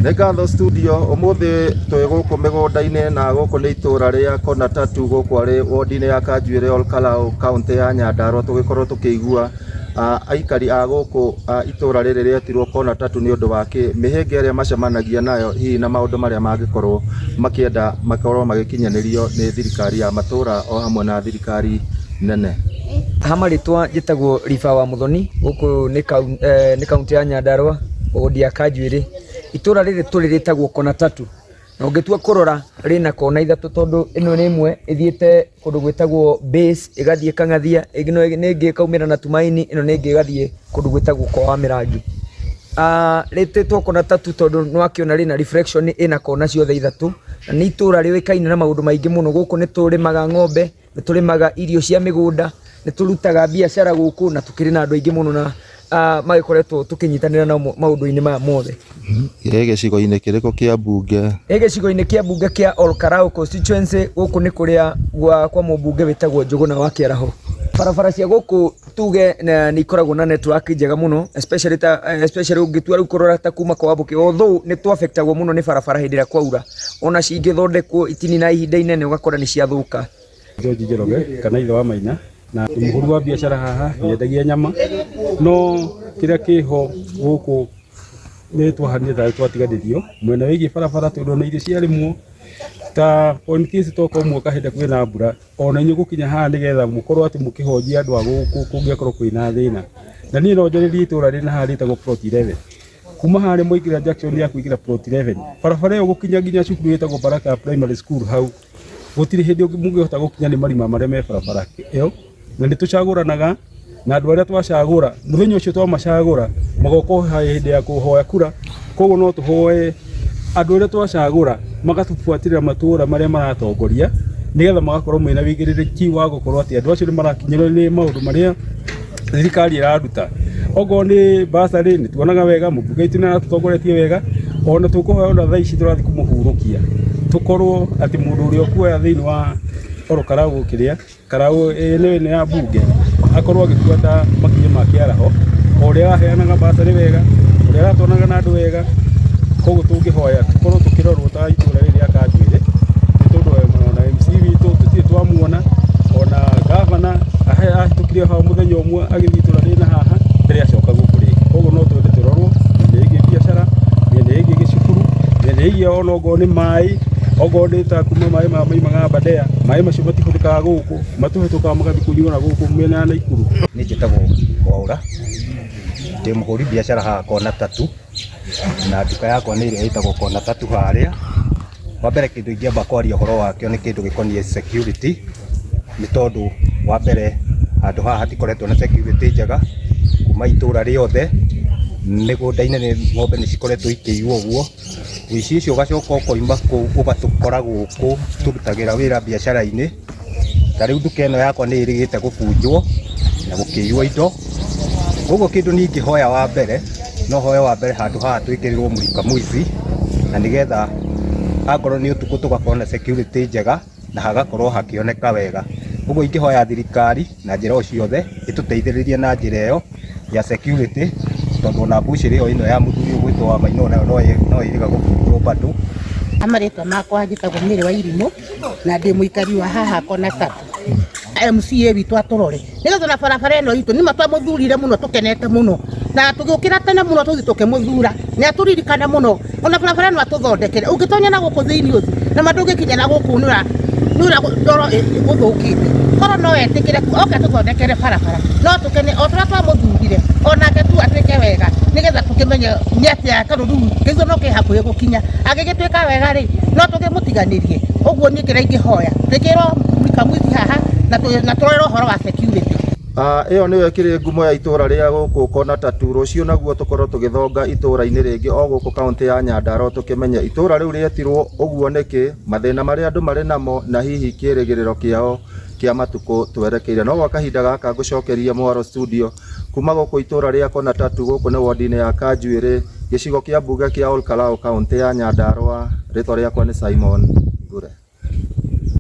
Ngatho studio umuthi twi guku migunda-ini na guku ni itura ria Kona Tatu guku ari wodi-ini ya Kanjuire Ol Kalou kaunti ya Nyandarua tugikorwo tukiigua aikari a guku itura riri rietirwo Kona Tatu ni undu wake mihenge iria macemanagia nayo hihi na maundu maria mangikorwo makienda makorwo magikinyanirio ni thirikari ya matura o hamwe na thirikari nene. Hamaritwa jitagwo Rifa wa Muthoni guku ni kaunti ya Nyandarua wodi ya Kanjuire. Itura riri turi ritagwo Kona Tatu na ungitua kurora rina kona ithatu tondu ino ni imwe ithiete kundu gwitagwo base igathie Kangathia ino ni ingi kaumira na Tumaini ino ni ingi igathie kundu gwitagwo kwa Mirangi. Ritetwo Kona Tatu tondu nwakiona rina reflection ina kona ciothe ithatu na ni itura riwikaine na maundu maingi muno. Guku ni turimaga ng'ombe, ni turimaga irio cia migunda, ni turutaga biashara guku na tukiri na andu aingi muno na magikoretwo tukinyitanira na maundu-ini maya mothe. Gicigo-ini kiriko kia bunge? Gicigo-ini kia bunge kia Ol Kalou constituency guku ni kuria kwa mubunge witagwo Njuguna wa Kiaraho. Barabara cia guku tuge ni ikoragwo na network njega muno, especially ungitua riu kurora ta kuma kwa Wabuki, although ni tu affectagwo muno ni barabara hindi ria kwaura, ona cingithondekwo itini na ihinda inene ugakora ni ciathuka. George Njoroge kana ithe wa Maina na muhuru wa biashara haha yendagia nyama no kiria kiho guku ni twahanie ta twatiganirio mwena wigi barabara tondu ni irio ciarimwo ta on case toko muka hinde kwina mbura ona inyu gukinya haha nigetha mukorwo ati mukihojia andu a guku kungiakorwo kwina thina na ni no njoriri itura rina haha ritagwo plot 11 kuma hari muigira junction ya kuigira plot 11 barabara yo gukinya nginya cukuru yetagwo Baraka Primary School hau gutiri hindi mungihota gukinya ni marima maria me barabara iyo na ni tucaguranaga na andu aria twacagura muthenya ucio twamacagura magoko hindi ya kuhoya kura koguo no tuhoe andu aria twacagura magatubuatirira matura maria maratongoria nigetha magakorwo mwina wigiriki wa gukorwo ati andu acio ni marakinyirwo ni maundu maria thirikari iraruta. Ogo ni basari ni tuonaga wega mubunge itu na tutongoretie wega ona tukuhoya ona thaa ici turathi kumuhurukia tukorwo ati mundu uria okuoya thiini wa Ol Kalou kiria Kalou ni ya bunge akorwo agibuata makinya ma Kiaraho uria aheanaga basari wega uria atonaga na andu wega koguo tungihoya tukorwo tukirorwo ta itura riri ya Kanjuire ni tondu ona MC witu tutie twamuona ona governor ahitukire ha muthenya umwe agithi itura rina haha mbere acoka guku ringi koguo no twende turorwo ni igi biashara ni igi gicukuru ni igi ona ogo ni mai ogo ni ta kuma mai ma Aberdare mai macio matihutikaga guku matuhitukaga magathi kunyuona guku mena ya Naikuru. Ni njitagwo Mwaura ndi muhuri biashara ha Kona Tatu na duka yakwa ni iria itagwo Kona Tatu haria. Wa mbere kindu ingiamba kwaria uhoro wakio ni kindu gikonie security ni tondu wa mbere andu haha hatikoretwo na security njega kuma itura riothe migunda-ini ni ng'ombe ni cikoretwo ikiiywo guo wici icio ugacoka ukoima kuu ugatukora guku turutagira wira biashara-ini ta riu duka ino yakwa ni irigite gubunjwo na gukiiywo indo gugu kindu ni ingihoya wa mbere no hoya wa mbere handu haha twikirirwo mulika mwizi na nigetha akorwo ni utuku tugakorwo na security njega na hagakorwo hakioneka wega. Gugu ingihoya thirikari na njira o ciothe ituteithiririe na njira iyo ya security tondu na bushiri o ino ya muthuri ugwitwo wa Maina no iriga gubunjwo bado. Amaretwa makwa njitagwo Mary wa Irimu na ndi muikari wa haha Kona Tatu. MCA witu aturore nigetha na barabara ino itu nima twamuthurire muno tukenete muno na tugukira tene muno tuthi tukimuthura ni aturirikana muno ona barabara ino atuthondekere ungitonya na guku thiini uthi na mandungikinya na guku nura ndoro uthukite koro no etikire oke tuthondekere barabara no tukene o tura twamuthurire ona ke tu atwike wega nigetha tukimenye nyatia tondu riu kizo no kihakuhi gukinya agigitwika wega ri no tukimutiganirie uguo ni kira ingihoya tikirwo kamwithi haha na turero horo wa security. Iyo niyo kiri ngumo ya itura ria guku Kona Tatu. Rucio naguo tukorwo tugithonga itura-ini ringi o guku kaunti ya Nyandarua tukimenya itura riu rietirwo uguo niki mathina maria andu mari namo na hihi kirigiriro kiao kia matuku twerekeire. No gwa kahinda gaka ngucokeria Mwaro studio kuma guku itura ria Kona Tatu guku ni wodi-ini ya Kanjuire gicigo kia bunge kia Ol Kalou kaunti ya Nyandarua. Ritwa riakwa ni Simon.